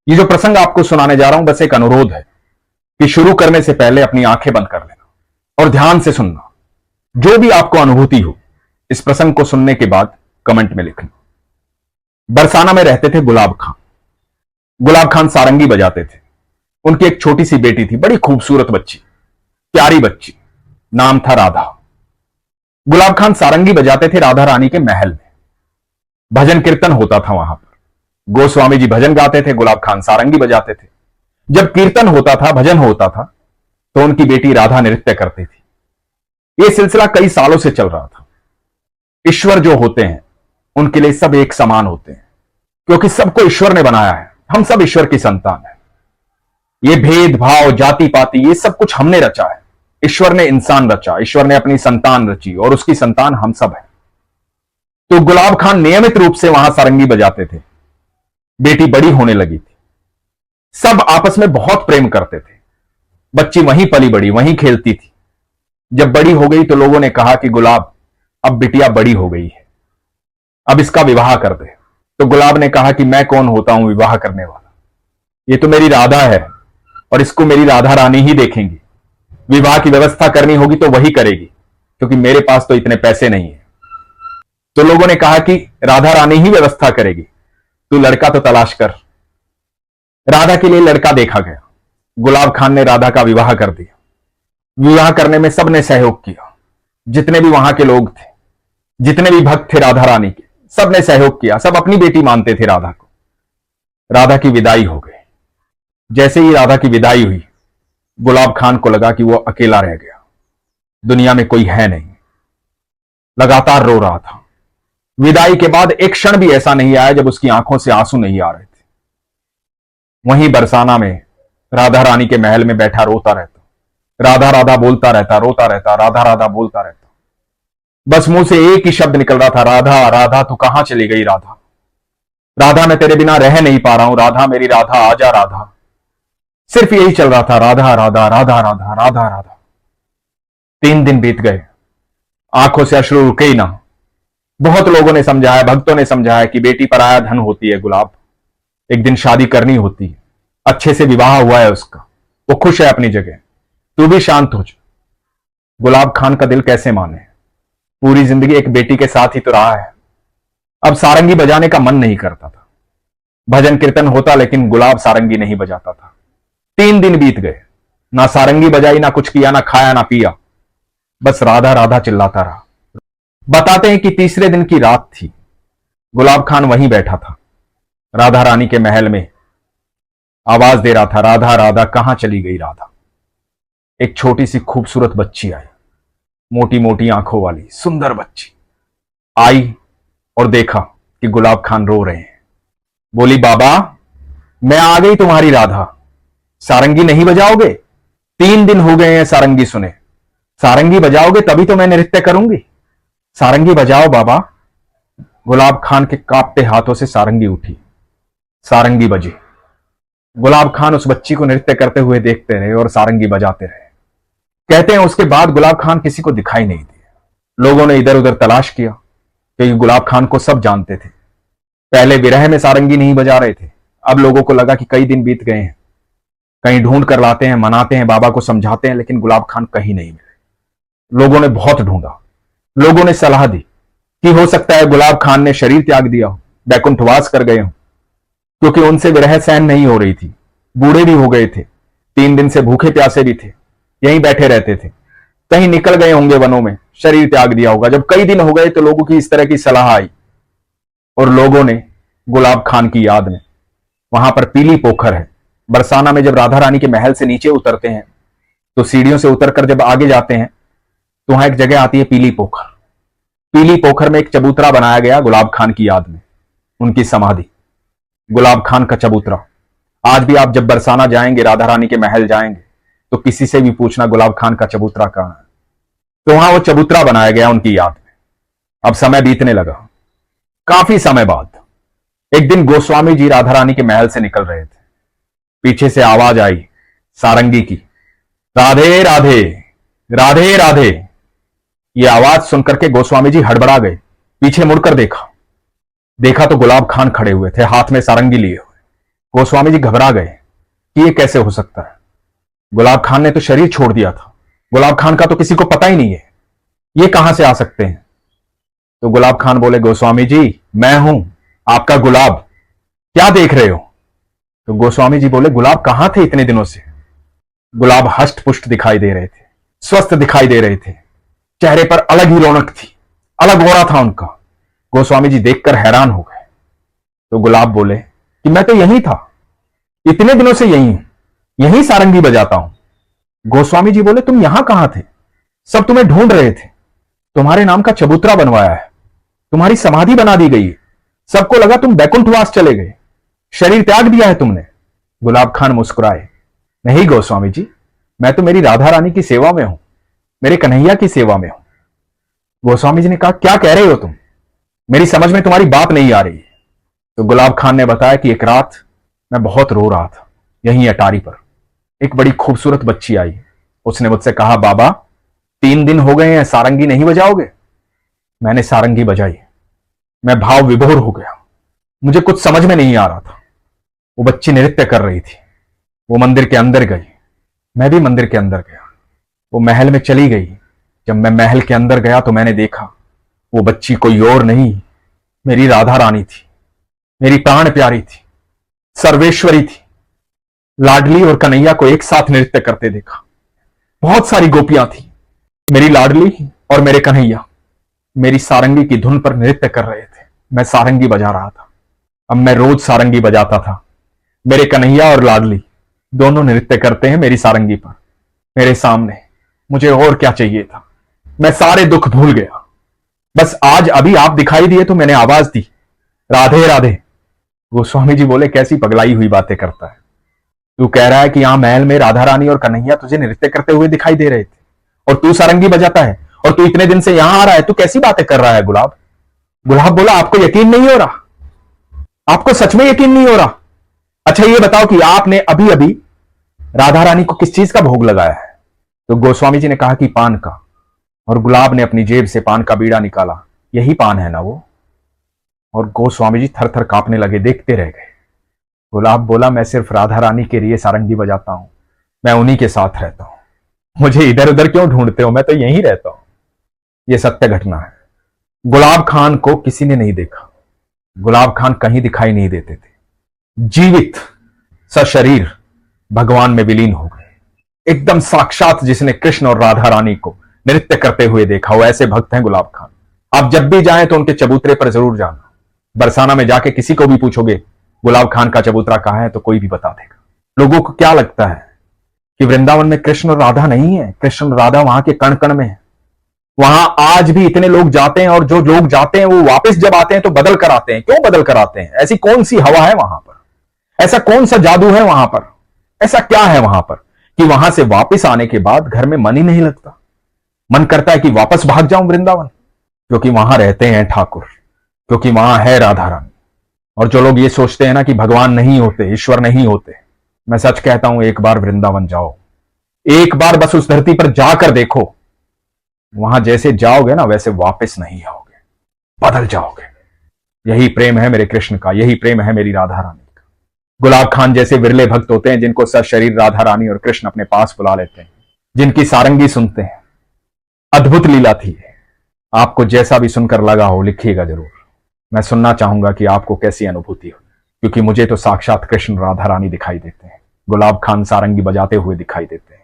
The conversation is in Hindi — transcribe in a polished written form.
ये जो प्रसंग आपको सुनाने जा रहा हूं, बस एक अनुरोध है कि शुरू करने से पहले अपनी आंखें बंद कर लेना और ध्यान से सुनना। जो भी आपको अनुभूति हो इस प्रसंग को सुनने के बाद कमेंट में लिखना। बरसाना में रहते थे गुलाब खान। गुलाब खान सारंगी बजाते थे। उनकी एक छोटी सी बेटी थी, बड़ी खूबसूरत बच्ची, प्यारी बच्ची, नाम था राधा। गुलाब खान सारंगी बजाते थे राधा रानी के महल में। भजन कीर्तन होता था वहां पर। गोस्वामी जी भजन गाते थे, गुलाब खान सारंगी बजाते थे। जब कीर्तन होता था, भजन होता था, तो उनकी बेटी राधा नृत्य करती थी। यह सिलसिला कई सालों से चल रहा था। ईश्वर जो होते हैं उनके लिए सब एक समान होते हैं, क्योंकि सबको ईश्वर ने बनाया है। हम सब ईश्वर की संतान है। ये भेदभाव, जाति पाति, ये सब कुछ हमने रचा है। ईश्वर ने इंसान रचा, ईश्वर ने अपनी संतान रची और उसकी संतान हम सब है। तो गुलाब खान नियमित रूप से वहां सारंगी बजाते थे। बेटी बड़ी होने लगी थी। सब आपस में बहुत प्रेम करते थे। बच्ची वहीं पली बड़ी, वहीं खेलती थी। जब बड़ी हो गई तो लोगों ने कहा कि गुलाब, अब बिटिया बड़ी हो गई है, अब इसका विवाह कर दे। तो गुलाब ने कहा कि मैं कौन होता हूं विवाह करने वाला, ये तो मेरी राधा है और इसको मेरी राधा रानी ही देखेंगी। विवाह की व्यवस्था करनी होगी तो वही करेगी, क्योंकि मेरे पास तो इतने पैसे नहीं है। तो लोगों ने कहा कि राधा रानी ही व्यवस्था करेगी, तू लड़का तो तलाश कर। राधा के लिए लड़का देखा गया। गुलाब खान ने राधा का विवाह कर दिया। विवाह करने में सबने सहयोग किया। जितने भी वहां के लोग थे, जितने भी भक्त थे राधा रानी के, सबने सहयोग किया। सब अपनी बेटी मानते थे राधा को। राधा की विदाई हो गई। जैसे ही राधा की विदाई हुई, गुलाब खान को लगा कि वो अकेला रह गया, दुनिया में कोई है नहीं। लगातार रो रहा था। विदाई के बाद एक क्षण भी ऐसा नहीं आया जब उसकी आंखों से आंसू नहीं आ रहे थे। वहीं बरसाना में राधा रानी के महल में बैठा रोता रहता। राधा राधा बोलता रहता, रोता रहता, राधा राधा बोलता रहता। बस मुंह से एक ही शब्द निकल रहा था, राधा राधा तू कहां चली गई राधा, राधा मैं तेरे बिना रह नहीं पा रहा हूं, राधा मेरी राधा आजा राधा। सिर्फ यही चल रहा था, राधा राधा राधा राधा राधा राधा। 3 दिन बीत गए, आंखों से अश्रु रुके ही ना। बहुत लोगों ने समझाया, भक्तों ने समझाया कि बेटी पराया धन होती है गुलाब, एक दिन शादी करनी होती है, अच्छे से विवाह हुआ है उसका, वो खुश है अपनी जगह, तू भी शांत हो जा। गुलाब खान का दिल कैसे माने, पूरी जिंदगी एक बेटी के साथ ही तो रहा है। अब सारंगी बजाने का मन नहीं करता था। भजन कीर्तन होता लेकिन गुलाब सारंगी नहीं बजाता था। 3 दिन बीत गए, ना सारंगी बजाई, ना कुछ किया, ना खाया, ना पिया, बस राधा राधा चिल्लाता रहा। बताते हैं कि तीसरे दिन की रात थी। गुलाब खान वहीं बैठा था, राधा रानी के महल में आवाज दे रहा था, राधा राधा कहां चली गई राधा। एक छोटी सी खूबसूरत बच्ची आई, मोटी मोटी आंखों वाली सुंदर बच्ची आई और देखा कि गुलाब खान रो रहे हैं। बोली, बाबा मैं आ गई तुम्हारी राधा, सारंगी नहीं बजाओगे? 3 दिन हो गए हैं सारंगी सुने, सारंगी बजाओगे तभी तो मैं नृत्य करूंगी, सारंगी बजाओ बाबा। गुलाब खान के कांपते हाथों से सारंगी उठी, सारंगी बजी। गुलाब खान उस बच्ची को नृत्य करते हुए देखते रहे और सारंगी बजाते रहे। कहते हैं उसके बाद गुलाब खान किसी को दिखाई नहीं दिया। लोगों ने इधर उधर तलाश किया, क्योंकि गुलाब खान को सब जानते थे। पहले विरह में सारंगी नहीं बजा रहे थे, अब लोगों को लगा कि कई दिन बीत गए हैं, कहीं ढूंढ कर लाते हैं, मनाते हैं, बाबा को समझाते हैं, लेकिन गुलाब खान कहीं नहीं मिले। लोगों ने बहुत ढूंढा। लोगों ने सलाह दी कि हो सकता है गुलाब खान ने शरीर त्याग दिया हो, बैकुंठवास कर गए हो, क्योंकि उनसे विरह सहन नहीं हो रही थी। बूढ़े भी हो गए थे, 3 दिन से भूखे प्यासे भी थे, यहीं बैठे रहते थे। कहीं निकल गए होंगे वनों में, शरीर त्याग दिया होगा। जब कई दिन हो गए तो लोगों की इस तरह की सलाह आई और लोगों ने गुलाब खान की याद में, वहां पर पीली पोखर है बरसाना में, जब राधा रानी के महल से नीचे उतरते हैं तो सीढ़ियों से उतरकर जब आगे जाते हैं तो वहां एक जगह आती है पीली पोखर। पीली पोखर में एक चबूतरा बनाया गया गुलाब खान की याद में, उनकी समाधि, गुलाब खान का चबूतरा। आज भी आप जब बरसाना जाएंगे, राधा रानी के महल जाएंगे, तो किसी से भी पूछना गुलाब खान का चबूतरा कहां है, तो वहां वो चबूतरा बनाया गया उनकी याद में। अब समय बीतने लगा। काफी समय बाद एक दिन गोस्वामी जी राधा रानी के महल से निकल रहे थे। पीछे से आवाज आई सारंगी की, राधे राधे राधे राधे। ये आवाज सुनकर के गोस्वामी जी हड़बड़ा गए। पीछे मुड़कर देखा तो गुलाब खान खड़े हुए थे, हाथ में सारंगी लिए हुए। गोस्वामी जी घबरा गए कि ये कैसे हो सकता है। गुलाब खान ने तो शरीर छोड़ दिया था, गुलाब खान का तो किसी को पता ही नहीं है, ये कहां से आ सकते हैं। तो गुलाब खान बोले, गोस्वामी जी मैं हूं आपका गुलाब, क्या देख रहे हो। तो गोस्वामी जी बोले, गुलाब कहां थे इतने दिनों से। गुलाब हष्ट पुष्ट दिखाई दे रहे थे, स्वस्थ दिखाई दे रहे थे, चेहरे पर अलग ही रौनक थी, अलग हो रहा था उनका। गोस्वामी जी देखकर हैरान हो गए। तो गुलाब बोले कि मैं तो यही था, इतने दिनों से यही हूं, यही सारंगी बजाता हूं। गोस्वामी जी बोले, तुम यहां कहां थे, सब तुम्हें ढूंढ रहे थे, तुम्हारे नाम का चबूतरा बनवाया है, तुम्हारी समाधि बना दी गई है, सबको लगा तुम बैकुंठवास चले गए, शरीर त्याग दिया है तुमने। गुलाब खान मुस्कुराए, नहीं गोस्वामी जी, मैं तो मेरी राधा रानी की सेवा में हूं, मेरे कन्हैया की सेवा में हूं। गोस्वामी जी ने कहा, क्या कह रहे हो तुम, मेरी समझ में तुम्हारी बात नहीं आ रही है। तो गुलाब खान ने बताया कि एक रात मैं बहुत रो रहा था, यहीं अटारी पर एक बड़ी खूबसूरत बच्ची आई, उसने मुझसे कहा, बाबा 3 दिन हो गए हैं, सारंगी नहीं बजाओगे। मैंने सारंगी बजाई, मैं भाव विभोर हो गया, मुझे कुछ समझ में नहीं आ रहा था। वो बच्ची नृत्य कर रही थी, वो मंदिर के अंदर गई, मैं भी मंदिर के अंदर गया, वो महल में चली गई। जब मैं महल के अंदर गया तो मैंने देखा वो बच्ची कोई और नहीं, मेरी राधा रानी थी, मेरी प्राण प्यारी थी, सर्वेश्वरी थी। लाडली और कन्हैया को एक साथ नृत्य करते देखा, बहुत सारी गोपियां थी, मेरी लाडली और मेरे कन्हैया मेरी सारंगी की धुन पर नृत्य कर रहे थे, मैं सारंगी बजा रहा था। अब मैं रोज सारंगी बजाता था, मेरे कन्हैया और लाडली दोनों नृत्य करते हैं मेरी सारंगी पर, मेरे सामने। मुझे और क्या चाहिए था, मैं सारे दुख भूल गया। बस आज अभी आप दिखाई दिए तो मैंने आवाज दी, राधे राधे। गोस्वामी जी बोले, कैसी पगलाई हुई बातें करता है, तू कह रहा है कि यहां महल में राधा रानी और कन्हैया तुझे नृत्य करते हुए दिखाई दे रहे थे और तू सारंगी बजाता है, और तू इतने दिन से यहां आ रहा है, तू कैसी बातें कर रहा है गुलाब। गुलाब बोला, आपको यकीन नहीं हो रहा, आपको सच में यकीन नहीं हो रहा। अच्छा ये बताओ कि आपने अभी अभी राधा रानी को किस चीज का भोग लगाया है। तो गोस्वामी जी ने कहा कि पान का, और गुलाब ने अपनी जेब से पान का बीड़ा निकाला, यही पान है ना वो। और गोस्वामी जी थर थर कांपने लगे, देखते रह गए। गुलाब बोला, मैं सिर्फ राधा रानी के लिए सारंगी बजाता हूं, मैं उन्हीं के साथ रहता हूं, मुझे इधर उधर क्यों ढूंढते हो, मैं तो यहीं रहता हूं। यह सत्य घटना है। गुलाब खान को किसी ने नहीं देखा, गुलाब खान कहीं दिखाई नहीं देते थे, जीवित सशरीर भगवान में विलीन हो गए, एकदम साक्षात जिसने कृष्ण और राधा रानी को नृत्य करते हुए देखा हो, ऐसे भक्त हैं गुलाब खान। आप जब भी जाएं तो उनके चबूतरे पर जरूर जाना। बरसाना में जाके किसी को भी पूछोगे गुलाब खान का चबूतरा कहां है तो कोई भी बता देगा। लोगों को क्या लगता है कि वृंदावन में कृष्ण और राधा नहीं है, कृष्ण और राधा वहां के कण कण में है। वहां आज भी इतने लोग जाते हैं, और जो लोग जाते हैं वो वापस जब आते हैं तो बदल कर आते हैं। क्यों बदल कर आते हैं, ऐसी कौन सी हवा है वहां पर, ऐसा कौन सा जादू है वहां पर, ऐसा क्या है वहां पर कि वहां से वापस आने के बाद घर में मन ही नहीं लगता, मन करता है कि वापस भाग जाऊं वृंदावन। क्योंकि वहां रहते हैं ठाकुर, क्योंकि वहां है राधा रानी। और जो लोग ये सोचते हैं ना कि भगवान नहीं होते, ईश्वर नहीं होते, मैं सच कहता हूं, एक बार वृंदावन जाओ, एक बार बस उस धरती पर जाकर देखो, वहां जैसे जाओगे ना वैसे वापस नहीं आओगे, बदल जाओगे। यही प्रेम है मेरे कृष्ण का, यही प्रेम है मेरी राधा रानी का। गुलाब खान जैसे विरले भक्त होते हैं जिनको सशरीर राधा रानी और कृष्ण अपने पास बुला लेते हैं, जिनकी सारंगी सुनते हैं। अद्भुत लीला थी। आपको जैसा भी सुनकर लगा हो लिखिएगा जरूर, मैं सुनना चाहूंगा कि आपको कैसी अनुभूति हो, क्योंकि मुझे तो साक्षात कृष्ण राधा रानी दिखाई देते हैं, गुलाब खान सारंगी बजाते हुए दिखाई देते हैं।